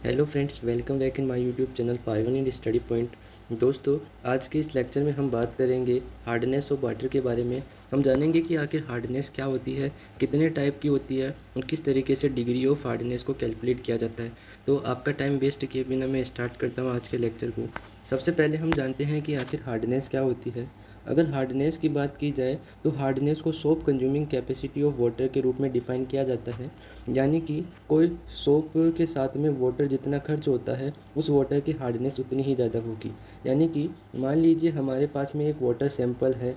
Hello friends, welcome back in my YouTube channel pioneer study point. दोस्तों, आज के इस लेक्चर में हम बात करेंगे हार्डनेस ऑफ वाटर के बारे में। हम जानेंगे कि आखिर हार्डनेस क्या होती है, कितने टाइप की होती है और किस तरीके से डिग्री ऑफ हार्डनेस को कैलकुलेट किया जाता है। तो आपका टाइम वेस्ट किए बिना मैं स्टार्ट करता हूँ आज के लेक्चर को। सबसे पहले हम जानते हैं कि आखिर हार्डनेस क्या होती है। अगर हार्डनेस की बात की जाए तो हार्डनेस को soap consuming capacity of water के रूप में डिफाइन किया जाता है। यानी कि कोई सोप के साथ में वाटर जितना खर्च होता है उस वाटर की हार्डनेस उतनी ही ज़्यादा होगी। यानी कि मान लीजिए हमारे पास में एक वाटर सैंपल है,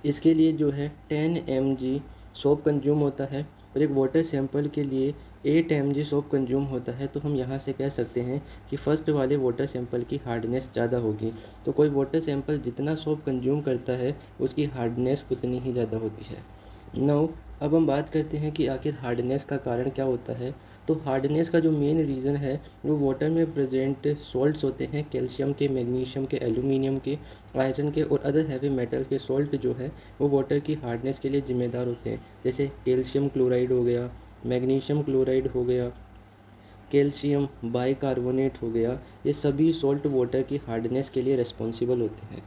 इसके लिए जो है 10 mg सोप कंज्यूम होता है और एक वाटर सैंपल के लिए 8 mg सोप कंज्यूम होता है। तो हम यहाँ से कह सकते हैं कि फर्स्ट वाले वाटर सैंपल की हार्डनेस ज़्यादा होगी। तो कोई वाटर सैंपल जितना सोप कंज्यूम करता है उसकी हार्डनेस उतनी ही ज़्यादा होती है। नाउ अब हम बात करते हैं कि आखिर हार्डनेस का कारण क्या होता है। तो हार्डनेस का जो मेन रीज़न है वो वाटर में प्रेजेंट सॉल्ट्स होते हैं, कैल्शियम के, मैग्नीशियम के, एल्यूमिनियम के, आयरन के और अदर हैवी मेटल्स के सॉल्ट जो है वो वाटर की हार्डनेस के लिए ज़िम्मेदार होते हैं। जैसे कैल्शियम क्लोराइड हो गया, मैग्नीशियम क्लोराइड हो गया, कैल्शियम बाइकार्बोनेट हो गया, ये सभी सॉल्ट वाटर की हार्डनेस के लिए रिस्पॉन्सिबल होते हैं।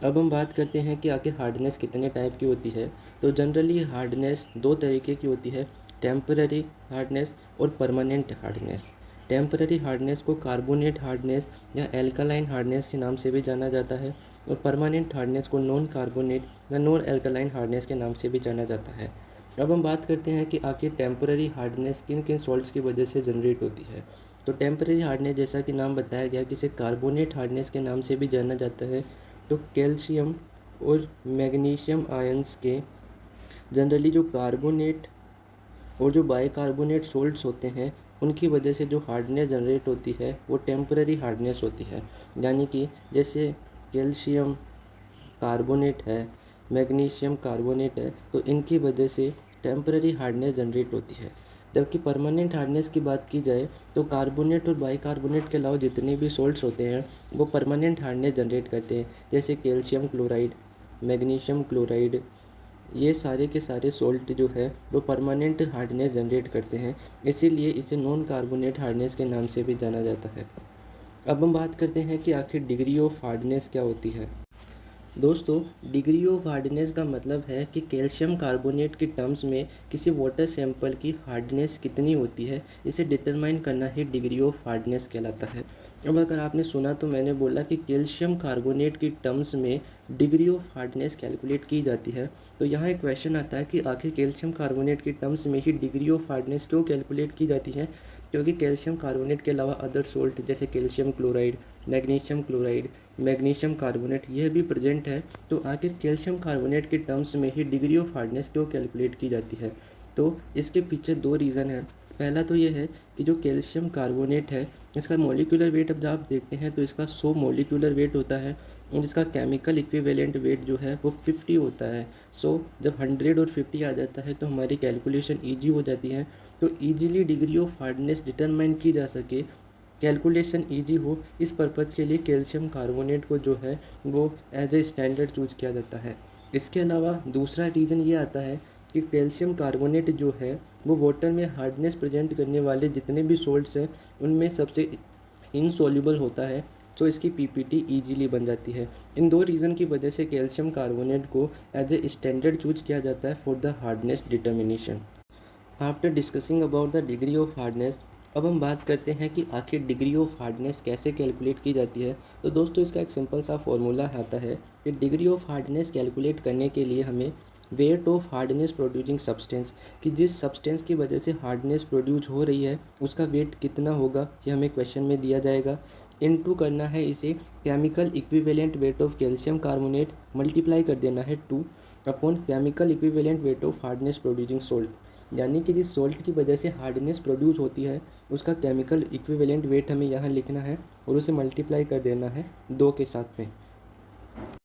अब हम बात करते हैं कि आखिर हार्डनेस कितने टाइप की होती है। तो जनरली हार्डनेस दो तरीके की होती है, टेम्पररी हार्डनेस और परमानेंट हार्डनेस। टेम्पररी हार्डनेस को कार्बोनेट हार्डनेस या एल्कालाइन हार्डनेस के नाम से भी जाना जाता है और परमानेंट हार्डनेस को नॉन कार्बोनेट या नॉन एल्कालाइन हार्डनेस के नाम से भी जाना जाता है। अब हम बात करते हैं कि आखिर टेम्पररी हार्डनेस किन किन सॉल्ट्स की वजह से जनरेट होती है। तो टेम्पररी हार्डनेस, जैसा कि नाम बताया गया कि इसे कार्बोनेट हार्डनेस के नाम से भी जाना जाता है। तो कैल्शियम और मैग्नीशियम आयंस के जनरली जो कार्बोनेट और जो बाइकार्बोनेट सोल्ट्स होते हैं उनकी वजह से जो हार्डनेस जनरेट होती है वो टेम्पररी हार्डनेस होती है। यानी कि जैसे कैल्शियम कार्बोनेट है, मैग्नीशियम कार्बोनेट है, तो इनकी वजह से टेम्पररी हार्डनेस जनरेट होती है। जबकि परमानेंट हार्डनेस की बात की जाए तो कार्बोनेट और बाइकार्बोनेट के अलावा जितने भी सॉल्ट्स होते हैं वो परमानेंट हार्डनेस जनरेट करते हैं। जैसे कैल्शियम क्लोराइड, मैग्नीशियम क्लोराइड, ये सारे के सारे सॉल्ट जो है वो परमानेंट हार्डनेस जनरेट करते हैं। इसीलिए इसे नॉन कार्बोनेट हार्डनेस के नाम से भी जाना जाता है। अब हम बात करते हैं कि आखिर डिग्री ऑफ हार्डनेस क्या होती है। दोस्तों, डिग्री ऑफ हार्डनेस का मतलब है कि कैल्शियम कार्बोनेट के टर्म्स में किसी वाटर सैंपल की हार्डनेस कितनी होती है, इसे डिटरमाइन करना ही डिग्री ऑफ हार्डनेस कहलाता है। अब अगर आपने सुना तो मैंने बोला कि कैल्शियम कार्बोनेट की टर्म्स में डिग्री ऑफ हार्डनेस कैलकुलेट की जाती है। तो यहाँ एक क्वेश्चन आता है कि आखिर कैल्शियम कार्बोनेट की टर्म्स में ही डिग्री ऑफ हार्डनेस क्यों कैलकुलेट की जाती है। क्योंकि कैल्शियम कार्बोनेट के अलावा अदर सोल्ट जैसे calcium chloride, magnesium chloride, magnesium carbonate यह भी प्रेजेंट है। तो आखिर कैल्शियम कार्बोनेट के टर्म्स में ही डिग्री ऑफ हार्डनेस क्यों कैलकुलेट की जाती है। तो इसके पीछे दो रीज़न है। पहला तो ये है कि जो कैल्शियम कार्बोनेट है इसका मोलिकुलर वेट अब आप देखते हैं तो इसका 100 मोलिकुलर वेट होता है और इसका केमिकल इक्विवेलेंट वेट जो है वो 50 होता है। जब 100 और 50 आ जाता है तो हमारी कैलकुलेशन ईजी हो जाती है। तो easily degree of hardness determine की जा सके, कैलकुलेशन ईजी हो, इस पर्पज़ के लिए कैल्शियम कार्बोनेट को जो है वो एज ए स्टैंडर्ड चूज किया जाता है। इसके अलावा दूसरा रीज़न ये आता है कि कैल्शियम कार्बोनेट जो है वो वाटर में हार्डनेस प्रेजेंट करने वाले जितने भी सॉल्ट्स हैं उनमें सबसे इनसॉल्युबल होता है। तो इसकी पीपीटी ईजीली बन जाती है। इन दो रीज़न की वजह से कैल्शियम कार्बोनेट को एज ए स्टैंडर्ड चूज किया जाता है for the hardness determination. After discussing about the degree of hardness, अब हम बात करते हैं कि आखिर डिग्री ऑफ हार्डनेस कैसे कैलकुलेट की जाती है। तो दोस्तों, इसका एक सिंपल सा फॉर्मूला आता है कि डिग्री ऑफ हार्डनेस कैलकुलेट करने के लिए हमें weight of hardness producing substance, कि जिस सब्सटेंस की वजह से हार्डनेस प्रोड्यूस हो रही है उसका वेट कितना होगा ये हमें क्वेश्चन में दिया जाएगा। इनटू करना है इसे chemical equivalent weight of calcium carbonate, multiply कर देना है 2 upon chemical equivalent weight of hardness producing salt. यानी कि जिस सॉल्ट की वजह से हार्डनेस प्रोड्यूस होती है उसका केमिकल इक्विवेलेंट वेट हमें यहाँ लिखना है और उसे मल्टीप्लाई कर देना है 2 के साथ में।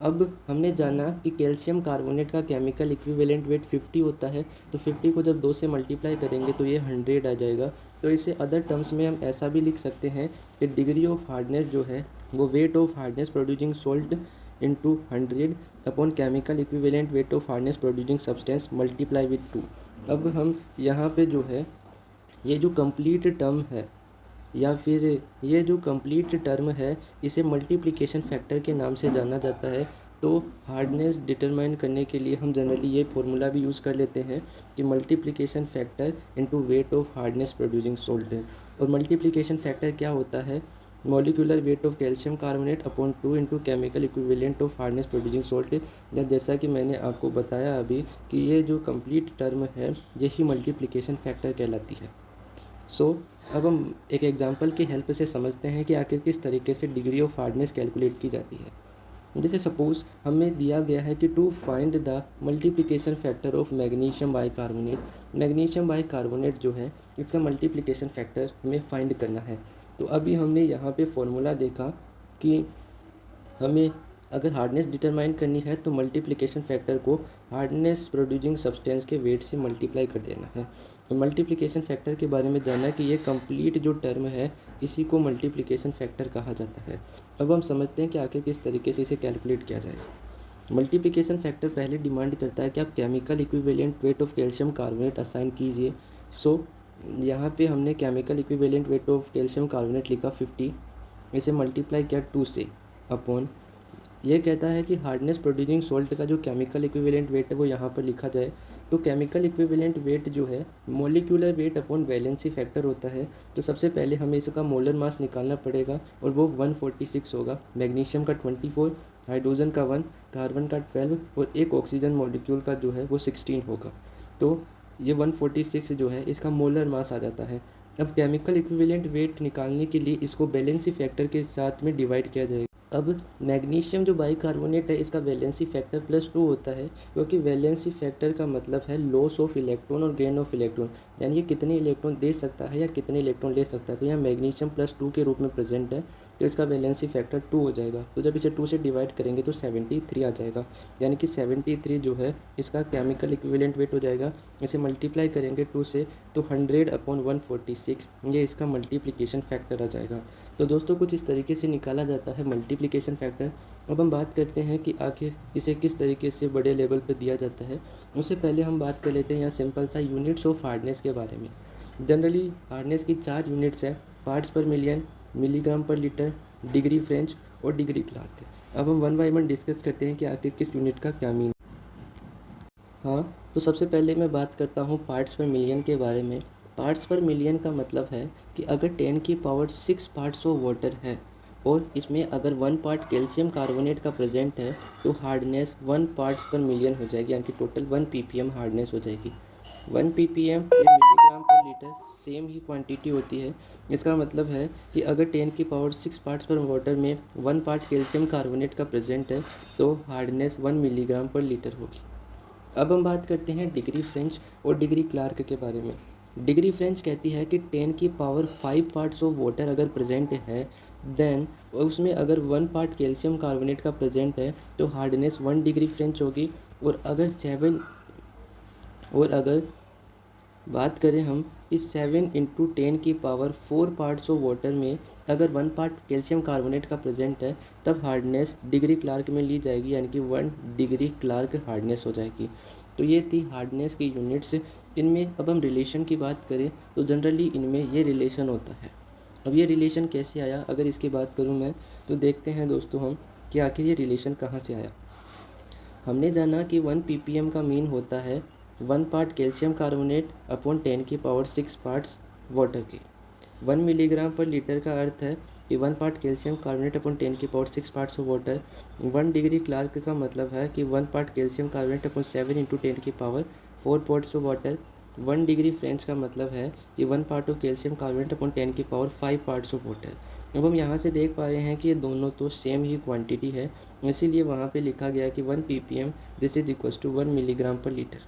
अब हमने जाना कि कैल्शियम कार्बोनेट का केमिकल इक्विवेलेंट वेट 50 होता है। तो 50 को जब 2 से मल्टीप्लाई करेंगे तो ये 100 आ जाएगा। तो इसे अदर टर्म्स में हम ऐसा भी लिख सकते हैं कि डिग्री ऑफ हार्डनेस जो है वो weight of hardness producing salt into 100 upon chemical equivalent weight of hardness producing substance multiply with 2। अब हम यहाँ पे जो है ये जो कंप्लीट टर्म है या फिर ये जो कंप्लीट टर्म है इसे मल्टीप्लिकेशन फैक्टर के नाम से जाना जाता है। तो हार्डनेस डिटरमाइन करने के लिए हम जनरली ये फॉर्मूला भी यूज़ कर लेते हैं कि multiplication factor into weight of hardness producing salt है। और मल्टीप्लिकेशन फैक्टर क्या होता है? Molecular weight of calcium carbonate upon 2 into chemical equivalent of hardness producing salt. या जैसा कि मैंने आपको बताया अभी कि ये जो कंप्लीट टर्म है यही मल्टीप्लिकेशन फैक्टर कहलाती है। अब हम एक एग्जांपल की हेल्प से समझते हैं कि आखिर किस तरीके से डिग्री ऑफ हार्डनेस कैलकुलेट की जाती है। जैसे सपोज़ हमें दिया गया है कि to find the multiplication factor of magnesium bicarbonate. Magnesium bicarbonate जो है इसका मल्टीप्लिकेशन फैक्टर हमें फाइंड करना है। तो अभी हमने यहाँ पे फॉर्मूला देखा कि हमें अगर हार्डनेस डिटरमाइन करनी है तो मल्टीप्लिकेशन फैक्टर को हार्डनेस प्रोड्यूसिंग सब्सटेंस के वेट से मल्टीप्लाई कर देना है। तो मल्टीप्लिकेशन फैक्टर के बारे में जानना कि ये कंप्लीट जो टर्म है इसी को मल्टीप्लिकेशन फैक्टर कहा जाता है। अब हम समझते हैं कि आखिर किस तरीके से इसे कैलकुलेट किया जाएगा। मल्टीप्लिकेशन फैक्टर पहले डिमांड करता है कि आप chemical equivalent weight of calcium carbonate assign कीजिए। यहाँ पे हमने chemical equivalent weight of calcium carbonate लिखा 50, इसे मल्टीप्लाई किया 2 से अपॉन ये कहता है कि हार्डनेस प्रोड्यूसिंग सॉल्ट का जो केमिकल इक्विवेलेंट वेट है वो यहाँ पर लिखा जाए। तो केमिकल इक्विवेलेंट वेट जो है molecular weight upon valency factor होता है। तो सबसे पहले हमें इसका मोलर मास निकालना पड़ेगा और वो 146 होगा। मैग्नीशियम का 24, हाइड्रोजन का 1, कार्बन का 12 और एक ऑक्सीजन मॉलिक्यूल का जो है वो 16 होगा। तो ये 146 जो है इसका मोलर मास आ जाता है। अब केमिकल इक्विवेलेंट वेट निकालने के लिए इसको वैलेंसी फैक्टर के साथ में डिवाइड किया जाएगा। अब मैग्नीशियम जो बाइकार्बोनेट है इसका वैलेंसी फैक्टर +2 होता है, क्योंकि वैलेंसी फैक्टर का मतलब है लॉस ऑफ इलेक्ट्रॉन और गेन ऑफ इलेक्ट्रॉन, यानी ये कितने इलेक्ट्रॉन दे सकता है या कितने इलेक्ट्रॉन ले सकता है। तो यहाँ मैग्नीशियम +2 के रूप में प्रेजेंट है तो इसका वैलेंसी फैक्टर 2 हो जाएगा। तो जब इसे 2 से डिवाइड करेंगे तो 73 आ जाएगा, यानी कि 73 जो है इसका केमिकल इक्विवेलेंट वेट हो जाएगा। इसे मल्टीप्लाई करेंगे 2 से तो 100/146 ये इसका मल्टीप्लिकेशन फैक्टर आ जाएगा। तो दोस्तों कुछ इस तरीके से निकाला जाता है मल्टीप्लिकेशन फैक्टर। अब हम बात करते हैं कि आखिर इसे किस तरीके से बड़े लेवल पर दिया जाता है। उससे पहले हम बात कर लेते हैं यहाँ सिंपल सा यूनिट्स ऑफ हार्डनेस के बारे में। जनरली हार्डनेस की 4 यूनिट्स हैं, पार्ट्स पर million, milligram per litre, degree French और डिग्री क्लार्क। अब हम वन बाय वन डिस्कस करते हैं कि आखिर किस यूनिट का क्या मीन। हाँ, तो सबसे पहले मैं बात करता हूँ पार्ट्स पर मिलियन के बारे में। पार्ट्स पर मिलियन का मतलब है कि अगर 10 की पावर 6 पार्ट्स ऑफ वाटर है और इसमें अगर 1 पार्ट कैल्शियम कार्बोनेट का प्रेजेंट है तो हार्डनेस 1 पार्ट्स पर मिलियन हो जाएगी, यानी कि टोटल 1 ppm हार्डनेस हो जाएगी। 1 ppm ये मिलीग्राम पर लीटर सेम ही क्वांटिटी होती है। इसका मतलब है कि अगर 10 की पावर 6 पार्ट्स पर वाटर में 1 पार्ट कैल्शियम कार्बोनेट का प्रेजेंट है तो हार्डनेस 1 मिलीग्राम पर लीटर होगी। अब हम बात करते हैं डिग्री फ्रेंच और डिग्री क्लार्क के बारे में। डिग्री फ्रेंच कहती है कि 10 की पावर 5 पार्ट्स ऑफ वाटर अगर प्रेजेंट है देन उसमें अगर 1 पार्ट कैल्शियम कार्बोनेट का प्रेजेंट है तो हार्डनेस 1 डिग्री फ्रेंच होगी। और अगर बात करें हम इस 7 इंटू 10 की पावर 4 पार्ट्स ऑफ वाटर में अगर 1 पार्ट कैल्शियम कार्बोनेट का प्रेजेंट है तब हार्डनेस डिग्री क्लार्क में ली जाएगी, यानी कि 1 डिग्री क्लार्क हार्डनेस हो जाएगी। तो ये थी हार्डनेस की यूनिट्स। इनमें अब हम रिलेशन की बात करें तो जनरली इनमें ये रिलेशन होता है। अब ये रिलेशन कैसे आया, अगर इसकी बात करूँ मैं तो देखते हैं दोस्तों हम कि आखिर ये रिलेशन कहाँ से आया। हमने जाना कि 1 ppm का मीन होता है 1 पार्ट कैल्शियम कार्बोनेट अपॉन 10 की पावर 6 पार्ट्स वाटर के। 1 मिलीग्राम पर लीटर का अर्थ है कि 1 पार्ट कैल्शियम कार्बोनेट अपॉन 10 की power 6 parts of water. 1 degree Clark का मतलब है कि 1 part calcium carbonate upon 7 into 10 की power 4 parts of water. 1 degree French का मतलब है कि 1 part of calcium carbonate upon 10 की पावर 5 पार्ट्स ऑफ वाटर। अब हम यहाँ से देख पा रहे हैं कि ये दोनों तो सेम ही क्वांटिटी है, इसीलिए वहाँ पे लिखा गया कि 1 ppm this is equals to 1 milligram per litre.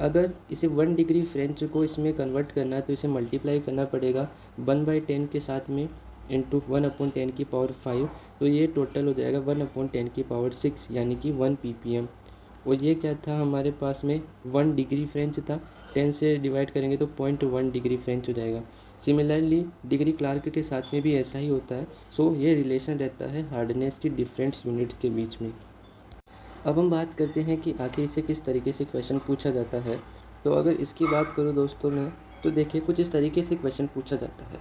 अगर इसे 1 डिग्री फ्रेंच को इसमें कन्वर्ट करना है तो इसे मल्टीप्लाई करना पड़ेगा 1/10 के साथ में इंटू 1/10 की पावर 5। तो ये टोटल हो जाएगा 1/10 की पावर 6, यानी कि 1 ppm। और ये क्या था हमारे पास में 1 डिग्री फ्रेंच था, 10 से डिवाइड करेंगे तो 0.1 डिग्री फ्रेंच हो जाएगा। सिमिलरली डिग्री क्लार्क के साथ में भी ऐसा ही होता है। सो ये रिलेशन रहता है हार्डनेस की डिफरेंट यूनिट्स के बीच में। अब हम बात करते हैं कि आखिर इसे किस तरीके से क्वेश्चन पूछा जाता है। तो अगर इसकी बात करूँ दोस्तों मैं तो देखिए कुछ इस तरीके से क्वेश्चन पूछा जाता है।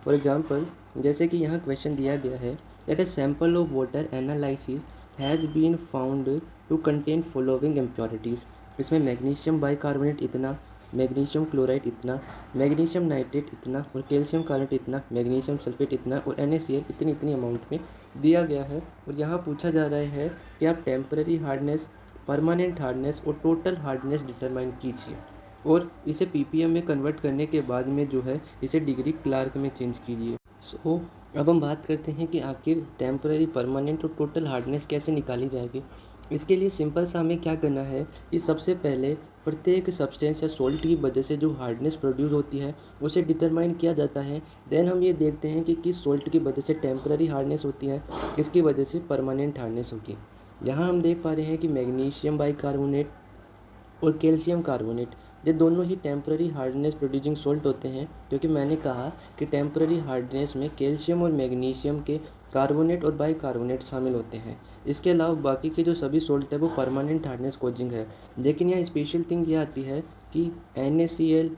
फॉर एग्जांपल जैसे कि यहाँ क्वेश्चन दिया गया है that a sample of water analysis has been found to contain following impurities. इसमें मैग्नीशियम बाइकार्बोनेट इतना, मैग्नीशियम क्लोराइड इतना, मैग्नीशियम नाइट्रेट इतना और कैल्शियम कार्बोनेट इतना, मैग्नीशियम सल्फेट इतना और NaCl इतनी इतनी अमाउंट में दिया गया है। और यहाँ पूछा जा रहा है कि आप टेम्पररी हार्डनेस, परमानेंट हार्डनेस और टोटल हार्डनेस डिटरमाइन कीजिए और इसे ppm में कन्वर्ट करने के बाद में जो है इसे डिग्री क्लार्क में चेंज कीजिए। सो अब हम बात करते हैं कि आखिर टेम्पररी, परमानेंट और टोटल हार्डनेस कैसे निकाली जाएगी। इसके लिए सिंपल सा हमें क्या करना है कि सबसे पहले प्रत्येक सब्सटेंस या सॉल्ट की वजह से जो हार्डनेस प्रोड्यूस होती है उसे डिटरमाइन किया जाता है। देन हम ये देखते हैं कि किस सॉल्ट की वजह से टेम्पररी हार्डनेस होती है, किसकी वजह से परमानेंट हार्डनेस होगी। यहाँ हम देख पा रहे हैं कि मैग्नीशियम बाइकार्बोनेट और कैल्शियम कार्बोनेट ये दोनों ही टेम्पररी हार्डनेस प्रोड्यूसिंग सॉल्ट होते हैं, क्योंकि मैंने कहा कि टेम्पररी हार्डनेस में कैल्शियम और मैग्नीशियम के कार्बोनेट और बाइकार्बोनेट शामिल होते हैं। इसके अलावा बाकी के जो सभी सॉल्ट है वो परमानेंट हार्डनेस कोजिंग है। लेकिन यहाँ स्पेशल थिंग ये आती है कि NaCl,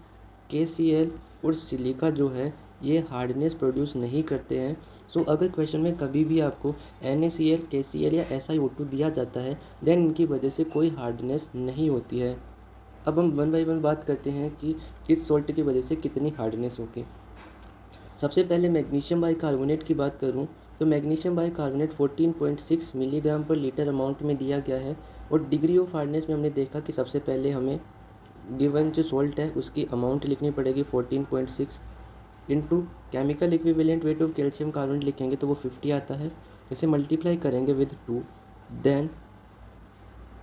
KCl और सिलिका जो है ये हार्डनेस प्रोड्यूस नहीं करते हैं। सो अगर क्वेश्चन में कभी भी आपको NaCl, KCl या SiO2 दिया जाता है देन इनकी वजह से कोई हार्डनेस नहीं होती है। अब हम वन बाई वन बात करते हैं कि किस सॉल्ट की वजह से कितनी हार्डनेस होगी। सबसे पहले मैग्नीशियम बाइकार्बोनेट की बात करूं तो magnesium bicarbonate 14.6 milligram per litre amount में दिया गया है। और डिग्री ऑफ हार्डनेस में हमने देखा कि सबसे पहले हमें गिवन जो सॉल्ट है उसकी अमाउंट लिखनी पड़ेगी 14.6 into chemical equivalent weight of calcium carbonate लिखेंगे तो वो 50 आता है। इसे मल्टीप्लाई करेंगे विद 2। देन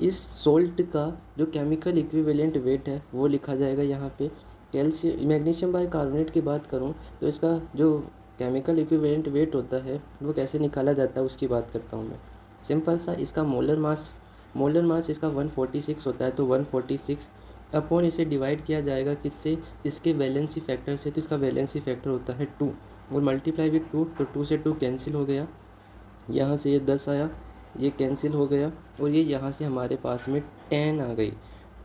इस सॉल्ट का जो केमिकल इक्विवेलेंट वेट है वो लिखा जाएगा यहाँ पे। कैल्शियम मैग्नीशियम बाइकार्बोनेट की बात करूँ तो इसका जो केमिकल इक्विवेलेंट वेट होता है वो कैसे निकाला जाता है उसकी बात करता हूँ मैं। सिंपल सा, इसका मोलर मास इसका 146 होता है, तो 146 अपॉन इसे डिवाइड किया जाएगा किससे, इसके वैलेंसी फैक्टर से। तो इसका वैलेंसी फैक्टर होता है 2 और मल्टीप्लाई विद 2, तो 2 से 2 कैंसिल हो गया, यहाँ से ये 10 आया, ये कैंसिल हो गया और ये यहाँ से हमारे पास में 10 आ गई।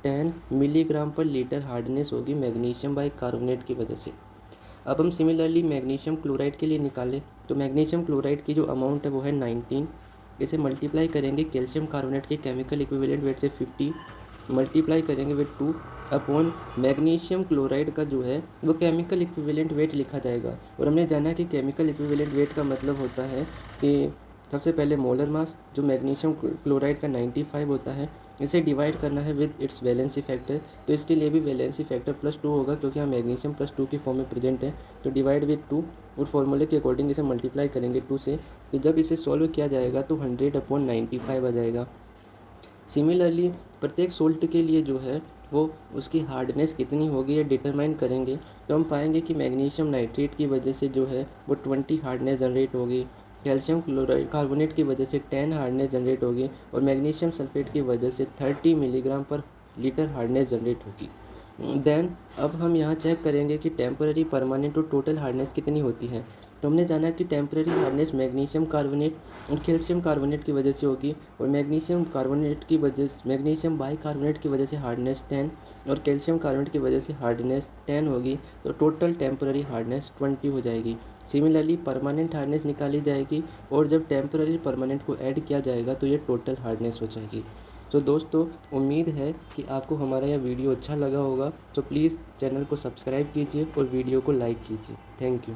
10 मिलीग्राम पर लीटर हार्डनेस होगी मैग्नीशियम बाइकार्बोनेट की वजह से। अब हम सिमिलरली मैग्नीशियम क्लोराइड के लिए निकालें तो मैग्नीशियम क्लोराइड की जो अमाउंट है वो है 19। इसे मल्टीप्लाई करेंगे कैल्शियम कार्बोनेट के केमिकल इक्विवेलेंट वेट से 50, मल्टीप्लाई करेंगे विद 2 अपॉन मैग्नीशियम क्लोराइड का जो है वो केमिकल इक्विवेलेंट वेट लिखा जाएगा। और हमने जाना कि केमिकल इक्विवेलेंट वेट का मतलब होता है कि सबसे पहले मोलर मास जो मैग्नीशियम क्लोराइड का 95 होता है, इसे डिवाइड करना है विद इट्स वैलेंसी फैक्टर। तो इसके लिए भी वैलेंसी फैक्टर +2 होगा क्योंकि यहाँ मैग्नीशियम +2 की फॉर्म में प्रेजेंट है। तो डिवाइड विद 2 और फॉर्मूले के अकॉर्डिंग इसे मल्टीप्लाई करेंगे 2 से। तो जब इसे सॉल्व किया जाएगा तो 100/95 आ जाएगा। सिमिलरली प्रत्येक सोल्ट के लिए जो है वो उसकी हार्डनेस कितनी होगी ये डिटरमाइन करेंगे। तो हम पाएंगे कि मैग्नीशियम नाइट्रेट की वजह से जो है वो 20 हार्डनेस जनरेट होगी, कैल्शियम क्लोराइड कार्बोनेट की वजह से 10 हार्डनेस जनरेट होगी और मैग्नीशियम सल्फेट की वजह से 30 milligram per litre hardness generate होगी। देन अब हम यहाँ चेक करेंगे कि टेम्पररी, परमानेंट और टोटल हार्डनेस कितनी होती है। तो हमने जाना कि टेम्पररी हार्डनेस मैग्नीशियम कार्बोनेट और कैल्शियम कार्बोनेट की वजह से होगी और मैग्नीशियम बाइकार्बोनेट की वजह से हार्डनेस 10 और कैल्शियम कार्बोनेट की वजह से हार्डनेस 10 होगी। तो टोटल टेम्पररी हार्डनेस 20 हो जाएगी। सिमिलरली परमानेंट हार्डनेस निकाली जाएगी और जब टेम्पररी परमानेंट को ऐड किया जाएगा तो ये टोटल हार्डनेस हो जाएगी। तो दोस्तों उम्मीद है कि आपको हमारा यह वीडियो अच्छा लगा होगा। तो प्लीज़ चैनल को सब्सक्राइब कीजिए और वीडियो को लाइक कीजिए। Thank you.